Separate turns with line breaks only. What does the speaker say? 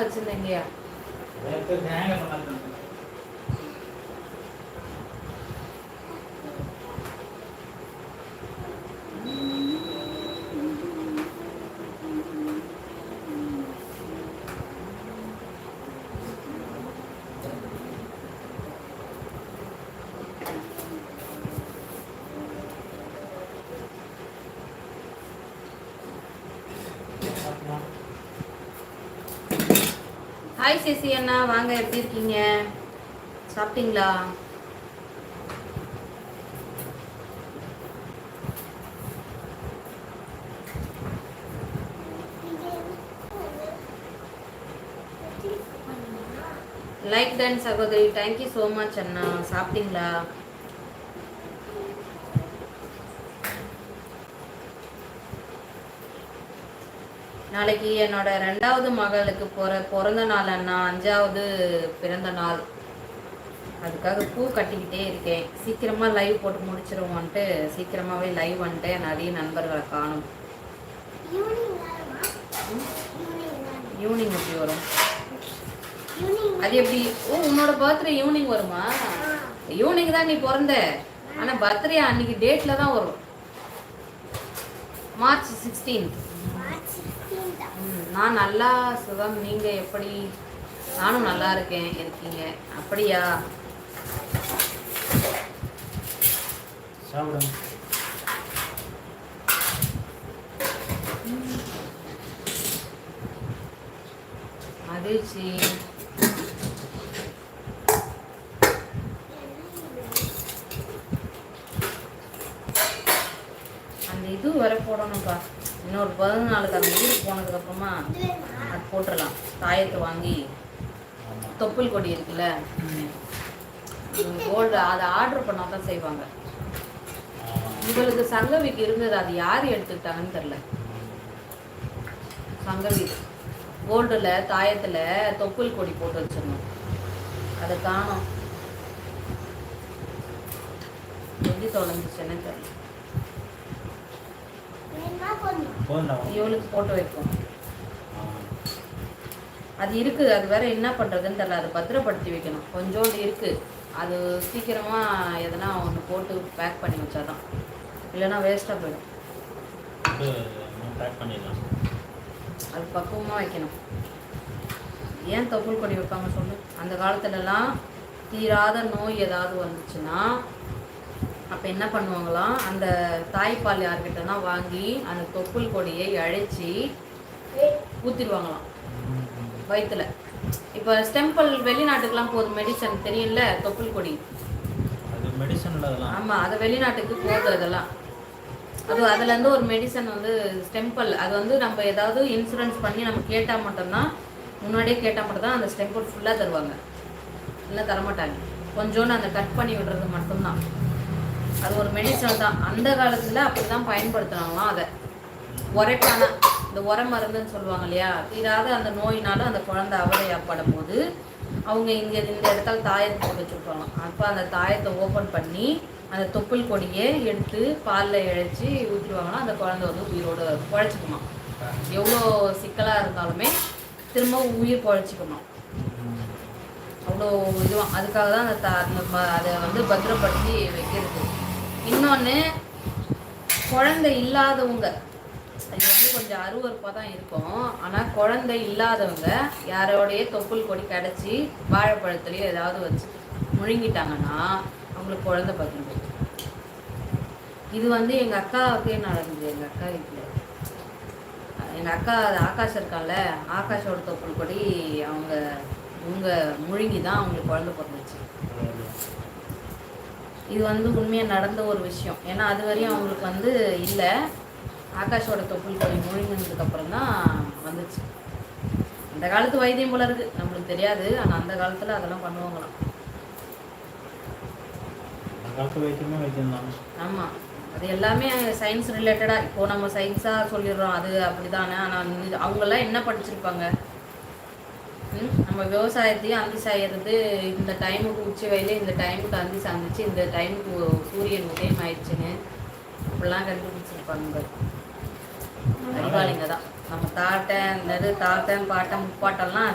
வச்சிருந்தீங்கயா hi chassis அண்ணா, வாங்க. எப்படி இருக்கீங்க? சாப்பிட்டீங்களா? லைக் டன் சகோதரி, தேங்க்யூ ஸோ மச் அண்ணா. சாப்பிட்டீங்களா? நாளைக்கு என்னோட 2வது மகளுக்கு பிறந்த நாள் அண்ணா, 5வது பிறந்த நாள். அதுக்காக பூ கட்டிக்கிட்டே இருக்கேன். சீக்கிரமாக லைவ் போட்டு முடிச்சிருவோன்ட்டு சீக்கிரமாகவே லைவ் வந்துட்டேன். நிறைய நண்பர்களை காணும். ஈவினிங் எப்படி வரும்? அது எப்படி? ஓ, உன்னோட பர்த்டே ஈவினிங் வருமா? ஈவினிங் தான் நீ பிறந்த, ஆனால் பர்த்டே அன்னைக்கு டேட்டில் தான் வரும். மார்ச் 16. நான் நல்லா சுகம். நீங்கள் எப்படி? நானும் நல்லா இருக்கீங்க. அப்படியா? மகிழ்ச்சி. அந்த இது வர போடணும்ப்பா. இன்னொரு 14 நாளுக்கு அந்த ஊருக்கு போனதுக்கப்புறமா அது போட்டுடலாம். தாயத்தை வாங்கி தொப்புள் கொடி இருக்குல்ல, கோல்டு, அதை ஆர்டர் பண்ணால் தான் செய்வாங்க. இவளுக்கு சங்கவிக்கு இருந்தது, அது யார் எடுத்துக்கிட்டாங்கன்னு தெரில. சங்கவி கோல்டில் தாயத்தில் தொப்புள் கொடி போட்டு வச்சிடணும். அதை காணோம். எப்படி தொலைஞ்சிச்சுன்னு தெரியல. இவளுக்கு போட்டு வைப்போம். அது இருக்குது. அது வேற என்ன பண்ணுறதுன்னு தெரியல. அதை பத்திரப்படுத்தி வைக்கணும். கொஞ்சோண்டு இருக்குது. அது சீக்கிரமாக எதனா ஒன்று போட்டு பேக் பண்ணி வச்சாதான், இல்லைன்னா வேஸ்ட்டாக போயிடும். அது பக்குவமாக வைக்கணும். ஏன் தொப்புள் கொடி வைப்பாங்க சொல்லு? அந்த காலத்துலலாம் தீராத நோய் ஏதாவது வந்துச்சுன்னா அப்போ என்ன பண்ணுவாங்களாம், அந்த தாய்ப்பால் யார்கிட்டனா வாங்கி அந்த தொப்புள் கொடியை அழைச்சி ஊற்றிடுவாங்களாம் வயிற்றுல. இப்போ ஸ்டெம்பிள் வெளிநாட்டுக்கெலாம் போகுது மெடிசன், தெரியும்ல? தொப்புள் கொடி ஆமாம், அது வெளிநாட்டுக்கு போகுது. அதெல்லாம் அது அதுலேருந்து ஒரு மெடிசன் வந்து ஸ்டெம்பிள். அது வந்து நம்ம ஏதாவது இன்சூரன்ஸ் பண்ணி நம்ம கேட்டால் மட்டும்தான், முன்னாடியே கேட்டால் மட்டும்தான் அந்த ஸ்டெம்பிள் ஃபுல்லாக தருவாங்க. இல்லை தரமாட்டாங்க. கொஞ்சோண்டு அந்த கட் பண்ணி விடுறது மட்டும்தான். அது ஒரு மெடிசன் தான். அந்த காலத்தில் அப்படி தான் பயன்படுத்துனாங்களாம். அதை உரைப்பான இந்த உர மருந்துன்னு சொல்லுவாங்க இல்லையா, தீராத அந்த நோயினால அந்த குழந்தை அவதையாப்படும் போது அவங்க இங்கே இந்த இடத்துல தாயத்தை போட்டு வச்சுருப்பாங்க. அப்போ அந்த தாயத்தை ஓப்பன் பண்ணி அந்த தொப்புள் கொடியை எடுத்து பாலில் இழைச்சி ஊற்றிடுவாங்கன்னா அந்த குழந்தை வந்து உயிரோடு குழைச்சிக்குமா. எவ்வளோ சிக்கலாக இருந்தாலுமே திரும்ப உயிர் குழைச்சிக்குமா. அவ்வளோ இதுவாக. அதுக்காக தான் அந்த அதை வந்து பத்திரப்படுத்தி வைக்கிறது. இன்னொன்று, குழந்தை இல்லாதவங்க, இது வந்து கொஞ்சம் அருவறுப்பாக தான் இருக்கும். ஆனால் குழந்தை இல்லாதவங்க யாரோடைய தொப்புள் கொடி கிடச்சி வாழைப்பழத்துலேயே ஏதாவது வச்சு முழுங்கிட்டாங்கன்னா அவங்களுக்கு குழந்தை பார்த்துட்டு. இது வந்து எங்கள் அக்காவுக்கே நடந்தது. எங்கள் அக்கா வீட்டில் எங்கள் அக்கா ஆகாஷ் இருக்கான்ல, ஆகாஷோட தொப்புள் கொடி அவங்க முழுங்கி தான் அவங்களுக்கு குழந்தை பிறந்துச்சு. இது வந்து உண்மையாக நடந்த ஒரு விஷயம். ஏன்னா அது வரையும் அவங்களுக்கு வந்து இல்லை. ஆகாஷோட தொப்புள் கொடி முழுங்கினதுக்கப்புறம் தான் வந்துச்சு. அந்த காலத்து வைத்தியம் போல இருக்குது, நம்மளுக்கு தெரியாது. ஆனால் அந்த காலத்தில் அதெல்லாம் பண்ணுவாங்களாம். ஆமாம், அது எல்லாமே சயின்ஸ் ரிலேட்டடாக. இப்போது நம்ம சயின்ஸாக சொல்லிடுறோம் அது அப்படி தானே. ஆனால் அவங்கெல்லாம் என்ன படிச்சிருப்பாங்க? நம்ம விவசாயத்தையும் அந்தி சாயிறது, இந்த டைமுக்கு உச்சி வயலே இந்த டைமுக்கு அந்தி சாந்துச்சு, இந்த டைமுக்கு சூரியன் உதயம் ஆயிடுச்சுன்னு அப்படிலாம் கண்டுபிடிச்சிருப்பாங்க. அறிவாளிங்க தான். நம்ம தாத்தன் பாட்டன் முப்பாட்டெல்லாம்